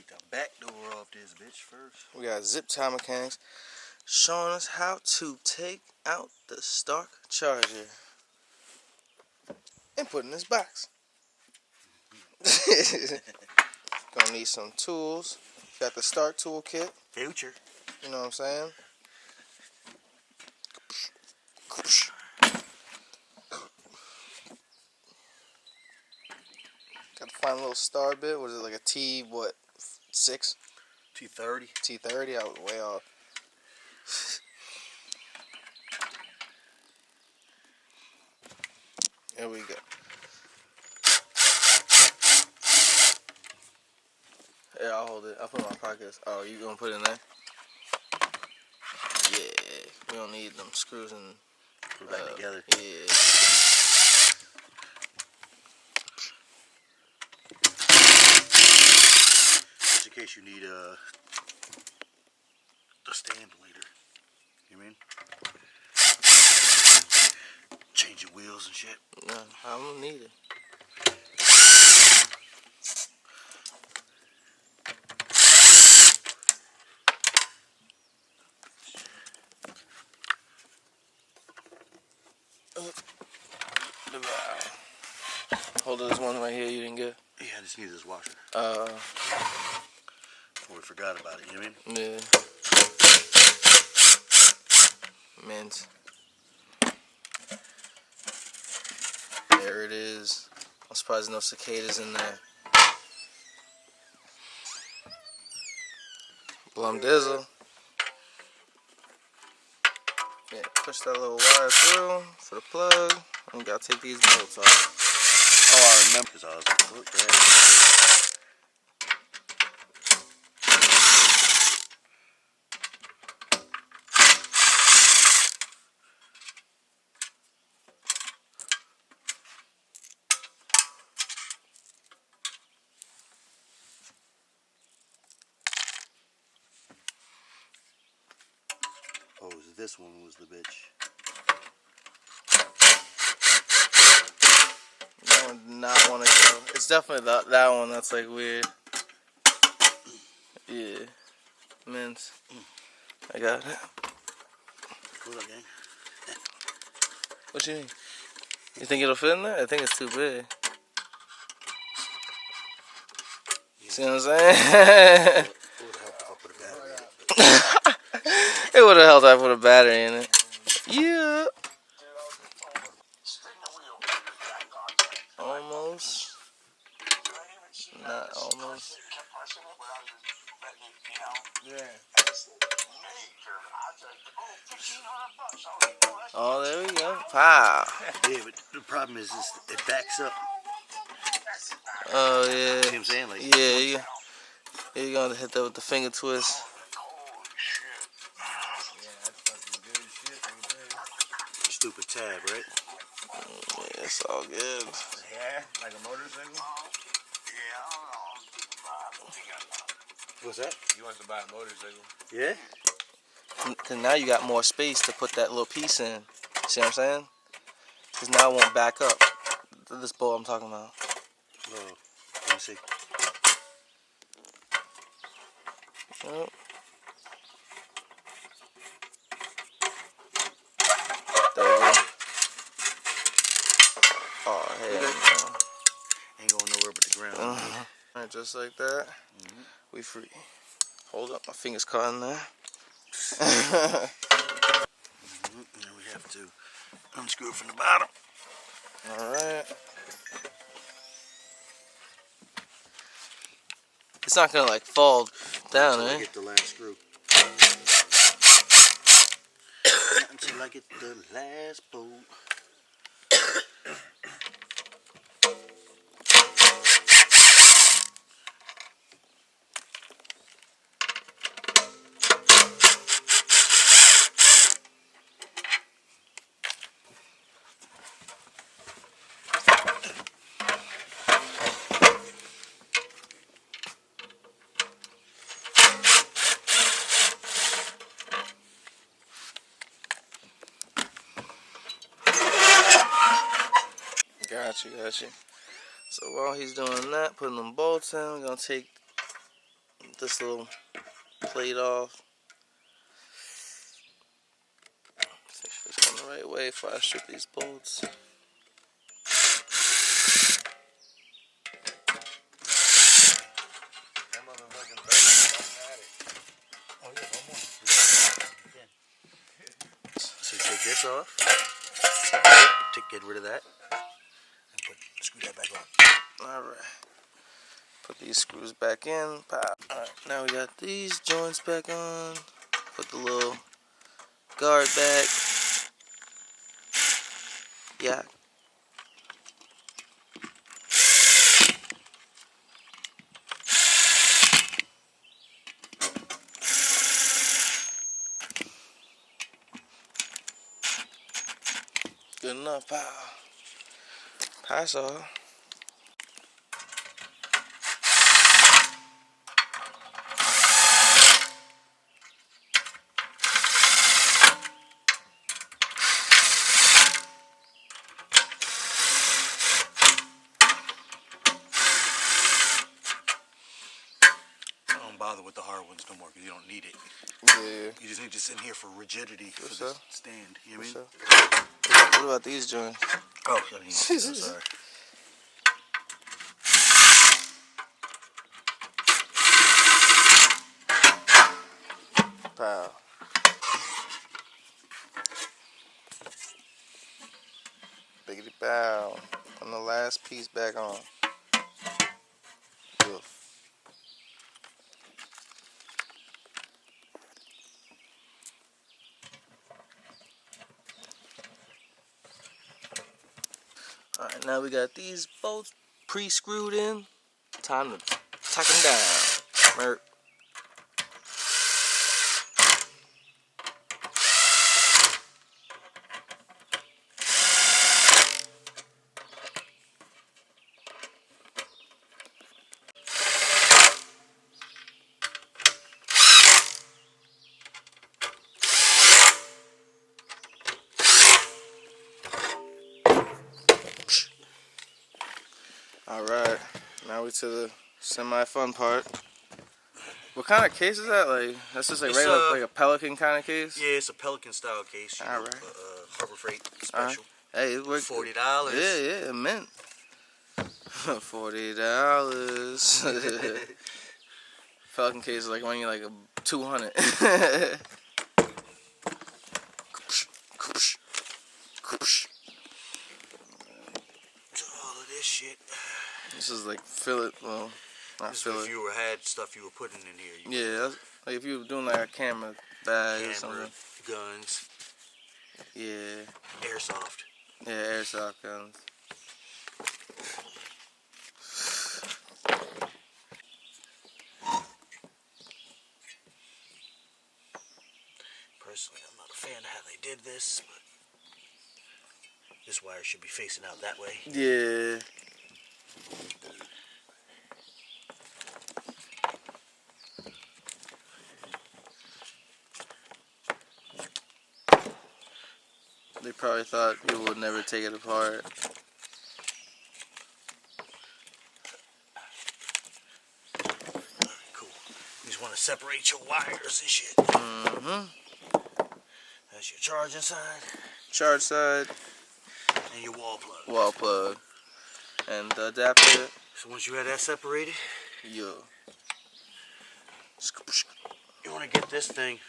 the back door off this bitch first. We got Zip Tie Mechanics showing us how to take out the Stark charger and put in this box. Gonna need some tools. Got the Stark toolkit. Future. You know what I'm saying? Got to find a little star bit. What is it, like a T, what, 6? T30. T30? I was way off. There we go. Yeah, I'll hold it. I'll put it in my pockets. Oh, you gonna put it in there? Yeah. We don't need them screws and Put it back together. Yeah. Just in case you need the stand later. You mean? Change your wheels and shit. No, I don't need it. The valve. Hold this one right here you didn't get. Yeah, I just need this washer. Before we forgot about it, you know what I mean? Yeah. Mint. There it is. I'm surprised no cicadas in there. Blum Dizzle. Yeah, push that little wire through for the plug. And gotta take these bolts off. Oh, I remember because I was like, look there. Oh, this one was the bitch. That one did not want to go. It's definitely that one that's like weird. Yeah. Mint. I got it. Cool up, gang. What you think? You think it'll fit in there? I think it's too big. Yeah. See what I'm saying? It would have helped if I put a battery in it. Yeah. Almost. Not almost. Yeah. Oh, there we go. Pow. Yeah, but the problem is it backs up. Oh, yeah. You know what I'm saying? Like, Yeah, you're going to hit that with the finger twist. Stupid tab, right? Yeah, it's all good. Yeah, like a motorcycle? What's that? He wants to buy a motorcycle. Yeah? Because now you got more space to put that little piece in. See what I'm saying? Because now it won't back up. This bolt I'm talking about. Oh, let me see. Oh. There we go. Oh, hell no. Ain't going nowhere but the ground. Alright, just like that. We free. Hold up, my finger's caught in there. Now we have to unscrew it from the bottom. Alright. It's not gonna like fall down, Until I eh? get the last screw. Not until I get the last bolt. Got you. So while he's doing that, putting them bolts in, we're gonna take this little plate off. Make sure it's going the right way before I strip these bolts. So you take this off, get rid of that, and screw that back on. Alright. Put these screws back in. Pop. Alright, now we got these joints back on. Put the little guard back. Yeah. Good enough, pal. Pass all. Bother with the hard ones no more because you don't need it. Yeah. You just need this in here for rigidity for the stand. You know what I mean? What about these joints? Oh, I didn't see that, sorry. Pow. Biggity bow. And the last piece back on. Good. Alright, now we got these bolts pre-screwed in. Time to tuck them down. Merp. Alright, now we to the semi-fun part. What kind of case is that? Like, that's just like regular, like a Pelican kind of case? Yeah, it's a Pelican style case. Alright. Harbor Freight special. Hey, it worked. $40. Yeah, it meant $40. Pelican case is like only like a 200. All of this shit. This is like fillet. Well, not fillet. If you had stuff you were putting in here. Yeah, that's, like if you were doing like a camera bag or something. Guns. Yeah. Airsoft. Yeah, airsoft guns. Personally, I'm not a fan of how they did this, but this wire should be facing out that way. Yeah. They probably thought people would never take it apart. Cool. You just want to separate your wires and shit. Mm-hmm. That's your charging side. Charge side. And your wall plug. Wall plug. And the adapter. So once you have that separated, you want to get this thing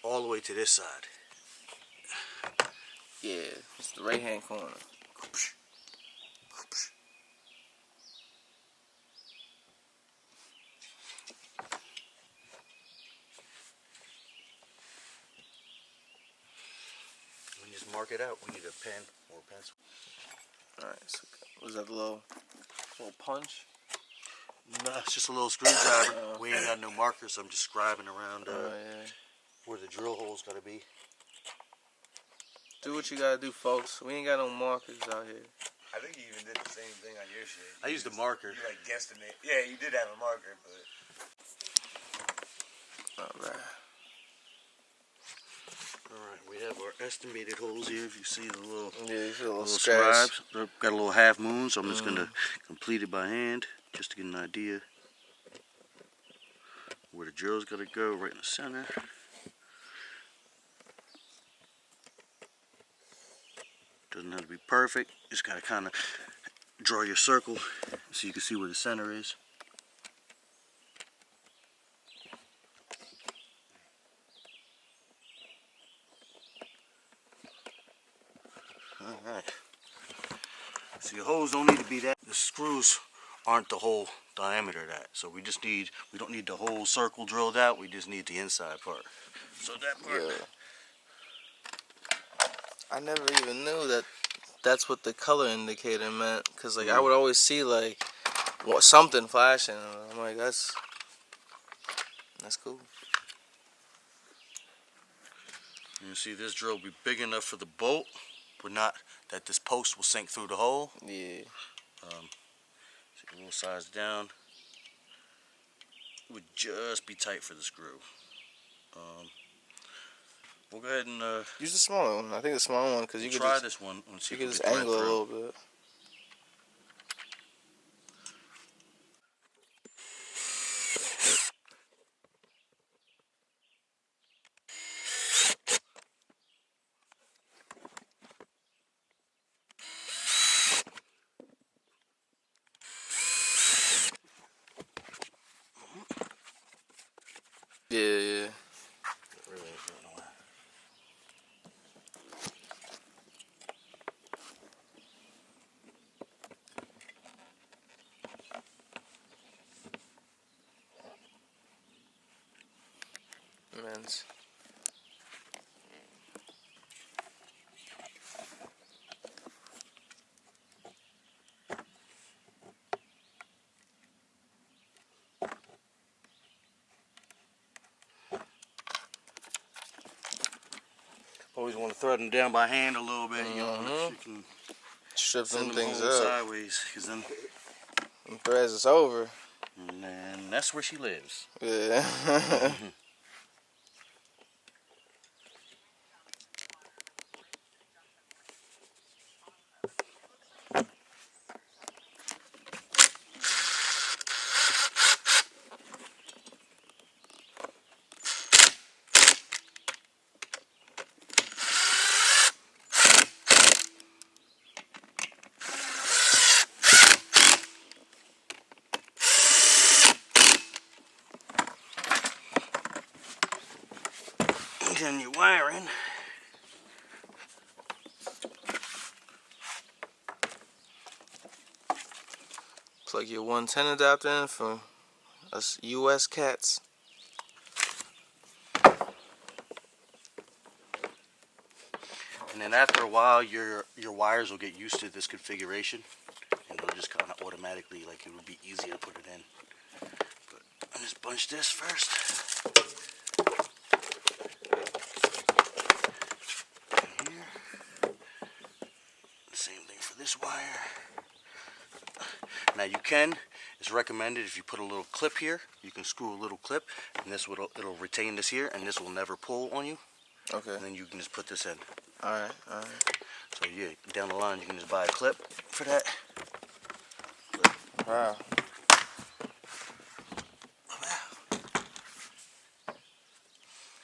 all the way to this side. Yeah, it's the right hand corner. We just mark it out. We need a pen or a pencil. Alright, so was that the little punch? No, it's just a little screwdriver. We ain't got no markers, so I'm just scribing around yeah. where the drill hole's got to be. Do what you gotta do, folks. We ain't got no markers out here. I think you even did the same thing on your shit. I used a marker. You like guesstimate. Yeah, you did have a marker, but. Alright, we have our estimated holes here. If you see the little, yeah, you see a little scribes. They've got a little half moon, so I'm just going to complete it by hand just to get an idea. where the drill's gonna go, right in the center. Doesn't have to be perfect. Just gotta kind of draw your circle so you can see where the center is. Alright. So your holes don't need to be that. The screws aren't the whole diameter of that. So we don't need the whole circle drilled out. We just need the inside part. So that part. Yeah. I never even knew that that's what the color indicator meant. Cause like I would always see like something flashing. And I'm like, that's cool. You see this drill will be big enough for the bolt, but not that this post will sink through the hole. Yeah. So a little size down. It would just be tight for the screw. We'll go ahead and Use the smaller one. I think the smaller one because you could try just, this one and see you if could we just can thread angle a through. little bit. Yeah, yeah. Really ain't going nowhere. Immense. Always want to thread them down by hand a little bit, you know, so you can Strip send them them things home up. sideways, because then, Them threads is over. and then that's where she lives. Yeah. And then your wiring. Plug your 110 adapter in from us US cats. And then after a while, your wires will get used to this configuration, and they'll just kind of automatically, like, it would be easy to put it in. But I'll just bunch this first. And here. Same thing for this wire. Now you can, it's recommended if you put a little clip here, you can screw a little clip, and this will, it'll retain this here, and this will never pull on you. Okay. And then you can just put this in. Alright, alright. So yeah, down the line you can just buy a clip for that. Wow.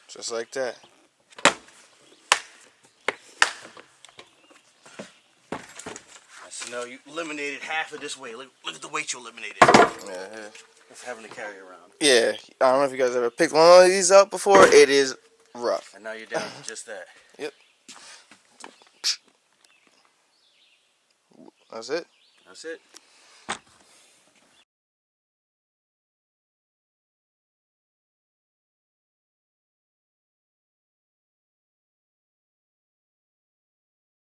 Just like that. So now you eliminated half of this weight. Look at the weight you eliminated. Yeah. Of having to carry around. Yeah. I don't know if you guys ever picked one of these up before. It is rough. And now you're down to just that. Yep. That's it. That's it.